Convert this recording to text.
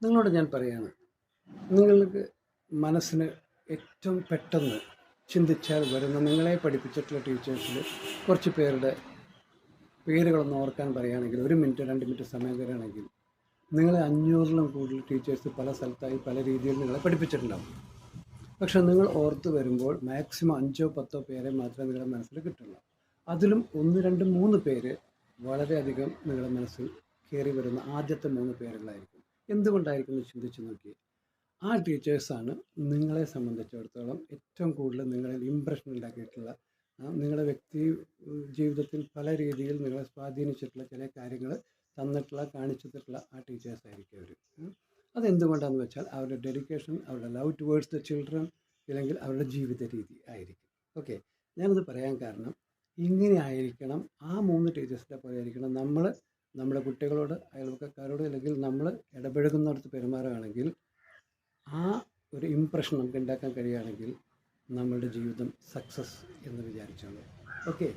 നിങ്ങളോട് ഞാൻ പറയുകയാണ്, നിങ്ങൾക്ക് മനസ്സിന് ഏറ്റവും പെട്ടെന്ന് ചിന്തിച്ചാൽ വരുന്ന നിങ്ങളെ പഠിപ്പിച്ചിട്ടുള്ള ടീച്ചേഴ്സിൽ കുറച്ച് പേരുടെ പേരുകളൊന്ന് ഓർക്കാൻ പറയുകയാണെങ്കിൽ 1 മിനിറ്റ് 2 മിനിറ്റ് സമയം തരികയാണെങ്കിൽ നിങ്ങളെ 500-ലും കൂടുതൽ ടീച്ചേഴ്സ് പല സ്ഥലത്തായി പല രീതിയിൽ നിങ്ങളെ പഠിപ്പിച്ചിട്ടുണ്ടാകും. പക്ഷെ നിങ്ങൾ ഓർത്ത് വരുമ്പോൾ മാക്സിമം 5-10 പേരെ മാത്രമേ നിങ്ങളുടെ മനസ്സിൽ കിട്ടുള്ളൂ. അതിലും 1, 2, 3 പേര് വളരെയധികം നിങ്ങളുടെ മനസ്സിൽ കയറി വരുന്ന ആദ്യത്തെ 3 പേരുകളായിരിക്കും. എന്തുകൊണ്ടായിരിക്കും എന്ന് ചിന്തിച്ച് നോക്കി. ആ ടീച്ചേഴ്സാണ് നിങ്ങളെ സംബന്ധിച്ചിടത്തോളം ഏറ്റവും കൂടുതൽ നിങ്ങളിൽ ഇമ്പ്രഷൻ ഉണ്ടാക്കിയിട്ടുള്ള, നിങ്ങളുടെ വ്യക്തി ജീവിതത്തിൽ പല രീതിയിൽ നിങ്ങളെ സ്വാധീനിച്ചിട്ടുള്ള ചില കാര്യങ്ങൾ തന്നിട്ടുള്ള കാണിച്ചു തന്നിട്ടുള്ള ആ ടീച്ചേഴ്സ് ആയിരിക്കും അവർ. അതെന്തുകൊണ്ടാണെന്ന് വെച്ചാൽ അവരുടെ ഡെഡിക്കേഷൻ, അവരുടെ ലവ് ടുവേർഡ്സ് ദ ചിൽഡ്രൻ, ഇല്ലെങ്കിൽ അവരുടെ ജീവിത രീതി ആയിരിക്കും. ഓക്കെ, ഞാനത് പറയാൻ കാരണം ഇങ്ങനെ ആയിരിക്കണം, ആ 3 ടീച്ചേഴ്സിൻ്റെ പോലെ ആയിരിക്കണം നമ്മൾ നമ്മുടെ കുട്ടികളോട്, അയൽവക്കക്കാരോട്, അല്ലെങ്കിൽ നമ്മൾ ഇടപഴകുന്നിടത്ത് പെരുമാറുകയാണെങ്കിൽ ആ ഒരു ഇംപ്രഷൻ നമുക്ക് ഉണ്ടാക്കാൻ കഴിയുകയാണെങ്കിൽ നമ്മളുടെ ജീവിതം സക്സസ് എന്ന് വിചാരിച്ചോളൂ. ഓക്കെ.